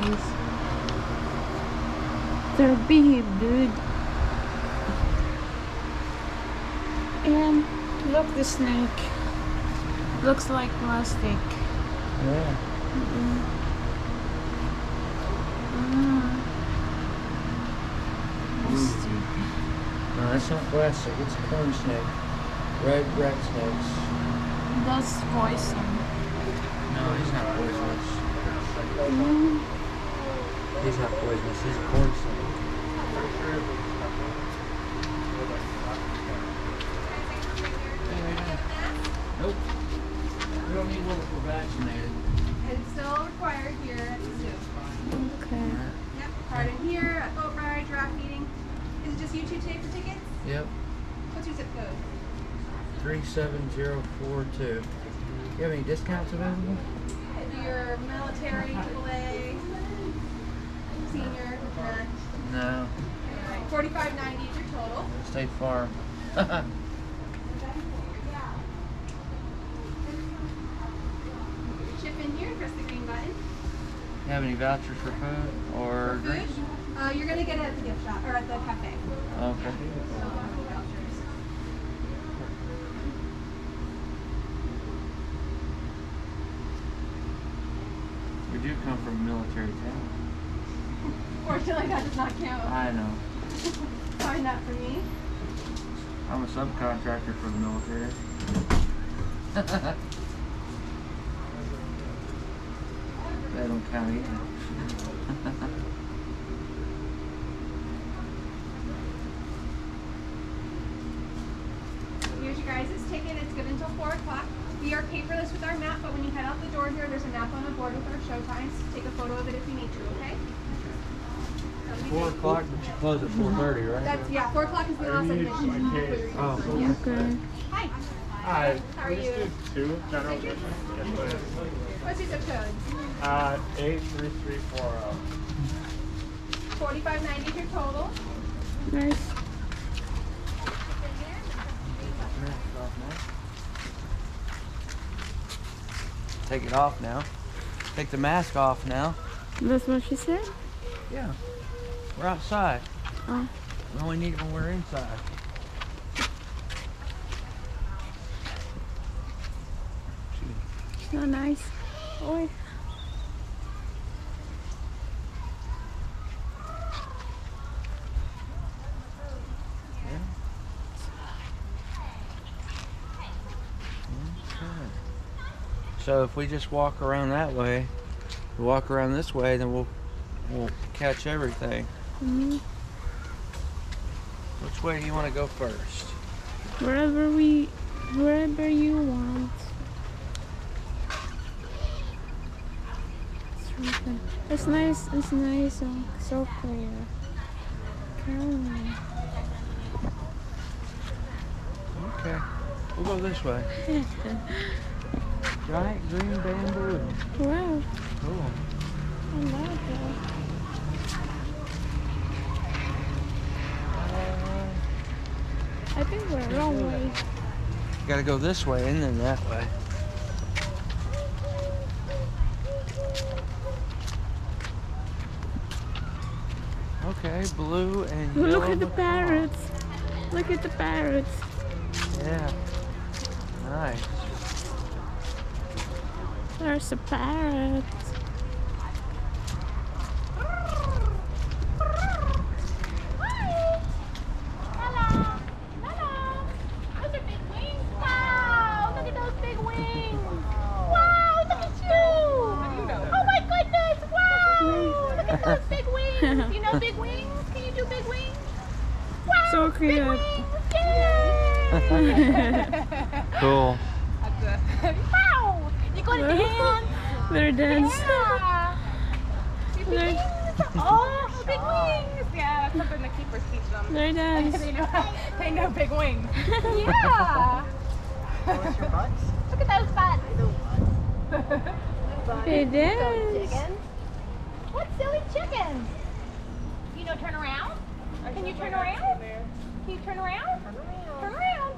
guys. They're big, dude. And look, the snake. Looks like plastic. Yeah. No, that's not plastic. It's a corn snake. Red rat snakes. That's poison. No, he's not poisonous. He's not poisonous. He's a corn snake. Nope. We don't need one if we're vaccinated. It's still required here at the zoo. Okay. Yep, card in here, at boat ride, giraffe feeding. Is it just you two today for tickets? Yep. What's your zip code? 37042. You have any discounts available? Your military, AAA, senior, none. No. Alright, $45.90 is your total. State Farm. Chip in here, press the green button. You have any vouchers for food or For drinks? food, you're gonna get it at the gift shop or at the cafe. Okay. So, vouchers. We do come from a military town. Fortunately, that does not count. I know. Find that for me. I'm a subcontractor for the military. That don't count either. Here's your guys' ticket. It's good until 4 o'clock. We are paperless with our map, but when you head out the door here, there's a map on the board with our show times. Take a photo of it if you need to, okay? 4 o'clock, but you close at 4:30, right? That's, yeah, 4 o'clock is the last admission. Oh. Yeah. Okay. Hi. Hi. How are you? Two general admission. Yes, please. What's your zip code? 83340. $45.90 is your total. Nice. Take it off now. Take the mask off now. That's what she said? Yeah. We're outside. Oh. We only need it when we're inside. So nice. Oi. So if we just walk around that way, we walk around this way, then we'll catch everything. Mm-hmm. Which way do you want to go first? Wherever you want. It's nice. It's nice and so clear. Caroline. Okay. We'll go this way. Giant green bamboo. Wow. Cool. I love that. I think we're wrong way. You gotta go this way and then that way. Okay, blue and yellow. Look at the with parrots. Look at the parrots. Yeah. Nice. There's a parrot. Those big wings. You know big wings? Can you do big wings? Wow, So cute. Big wings. Yay! Cool. Wow! You gonna dance? They're dance. Yeah. Big wings. Oh, big wings. Yeah, that's something the keepers teach them. They're dance. They know big wings. Yeah. What's your butts? Look at those butts. They dance. What silly chickens? You know, turn around. Can you turn around? Can you turn around? Turn around.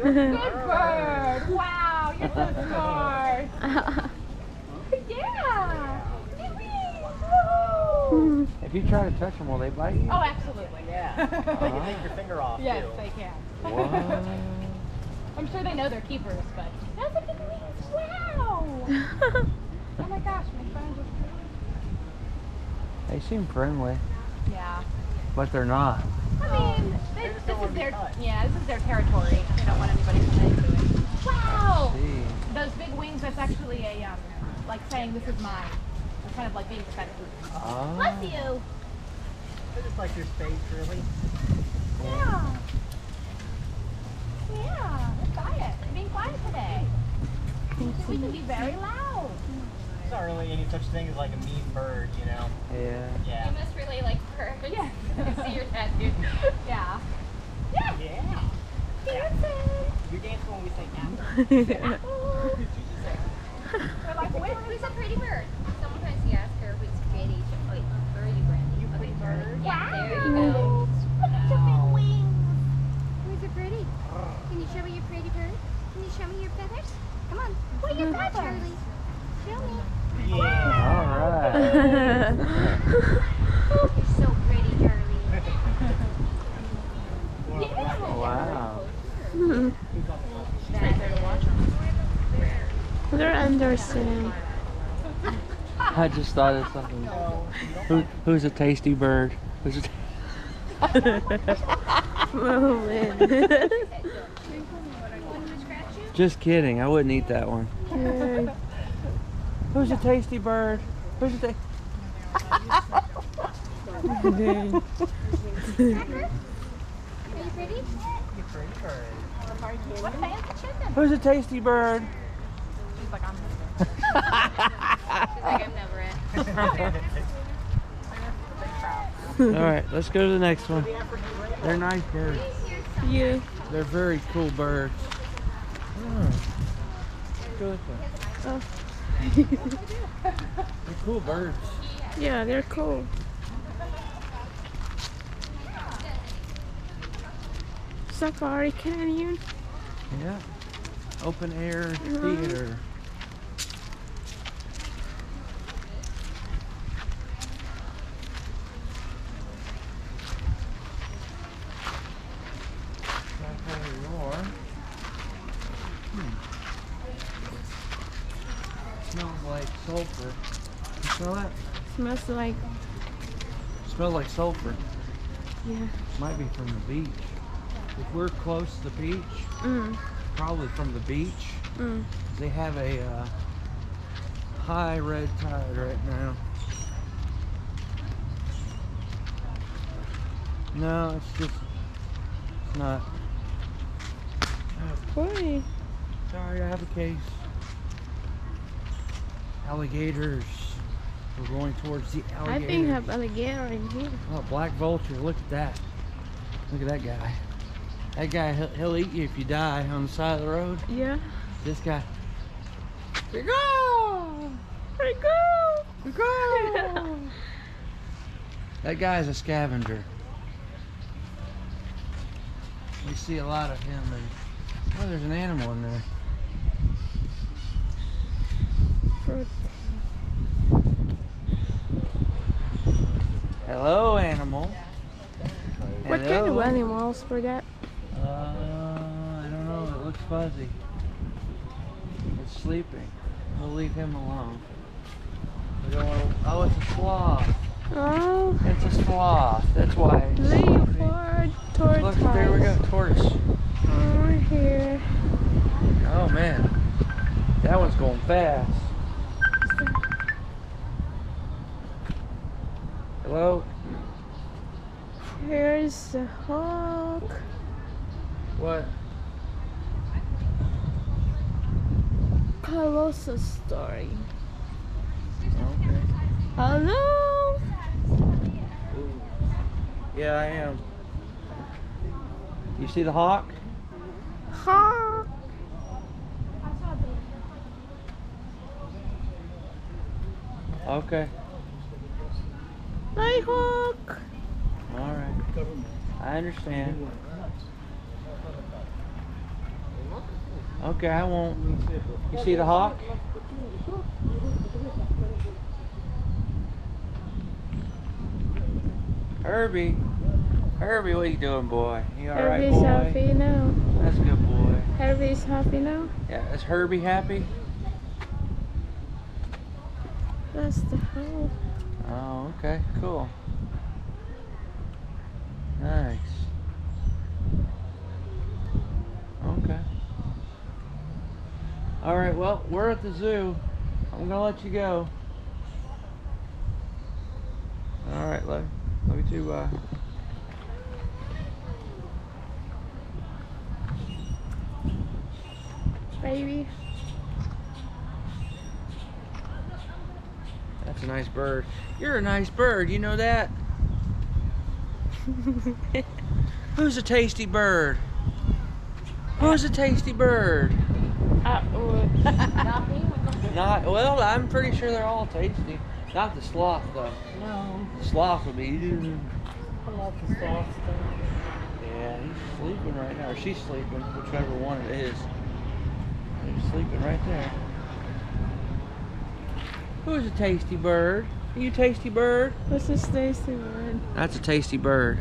Good bird. Wow, you're so smart. Yeah. Big wings. Woo. Mm. If you try to touch them, will they bite you? Oh, absolutely. Yeah. They can take your finger off Yes, too. they can. What? I'm sure they know they're keepers, but that's a big wings. Wow. Oh my gosh, my phone just. They seem friendly, Yeah. but they're not. I mean, They just this don't is wanna be their touched. this is their territory. They don't want anybody coming into it. Wow. See. Those big wings. That's actually a like saying this is mine. It's kind of like being defensive. Oh. Bless you. They just like your space, really. Yeah. Yeah. They're quiet. They're being quiet today. We can be very loud. There's not really any such thing as like a mean bird, you know? Yeah. Yeah. You must really like birds. Yeah. I see your tattoo. Yeah. Yeah. Yeah. Dancing. You dance when we say apple. We're like, Who's a pretty bird? Sometimes you ask her who's pretty. She'll like, bird you Brandy. You pretty bird. Yeah, there you wow. go. Look at your big wings. Who's a pretty? Can you show me your pretty bird? Can you show me your feathers? Come on. What are your Charlie. feathers? Show me. Yeah. All right. You're so pretty, Charlie. Wow. They're understanding. I just thought of something. Who's a tasty bird? Who's a Oh, man. Just kidding. I wouldn't eat that one. Yeah. Who's a tasty bird? Who's a tasty? Are you pretty? You pretty bird. What fancy chicken? Who's a tasty bird? She's like, I'm She's like, I'm never it. All right, let's go to the next one. They're nice birds. Yeah. They're very cool birds. Let's go this way. Oh. They're cool birds. Yeah, they're cool. Safari Canyon. Yeah. Open air theater. Smells like sulfur. You smell that? Smells like, Smells like sulfur. yeah. Might be from the beach. If we're close to the beach, probably from the beach. They have a high red tide right now. No, it's not. Why? Sorry, I have a case. Alligators. We're going towards the I alligators. think I have alligator in here. Oh, black vulture. Look at that. Look at that guy. That guy, he'll eat you if you die on the side of the road. Yeah. This guy. Here we go! Here we go! Here we go! That guy's a scavenger. We see a lot of him. And, oh, there's an animal in there. Fruit. Hello, animal. What kind of Hello. animals for that? I don't know. It looks fuzzy. It's sleeping. We'll leave him alone. We don't want to, oh, it's a sloth. Oh, It's a sloth. That's why. It's sleeping. leopard, tortoise. Look, there we go. Tortoise. Oh, here. Oh man, that one's going fast. Hello. Here's the hawk. What? Colossal story. Okay. Hello? Ooh. Yeah, I am. You see the hawk? Hawk. Okay. Hi, hawk. All right. I understand. Okay, I won't. You see the hawk? Herbie. Herbie, what are you doing, boy? You all right, Herbie's boy? happy now. That's a good boy. Herbie's happy now. Yeah, is Herbie happy? That's the hole. Oh, okay, cool. Nice. Okay. All right, well, we're at the zoo. I'm gonna let you go. All right, love you too. Baby. That's a nice bird. You're a nice bird, you know that? Who's a tasty bird? Who's a tasty bird? ATWOOD. Not, well, I'm pretty sure they're all tasty. Not the sloth, though. No, The sloth would be. I love the soft stuff. Yeah, he's sleeping right now. Or she's sleeping, whichever one it is. He's sleeping right there. Who's a tasty bird? Are you a tasty bird? What's this tasty word? That's a tasty bird.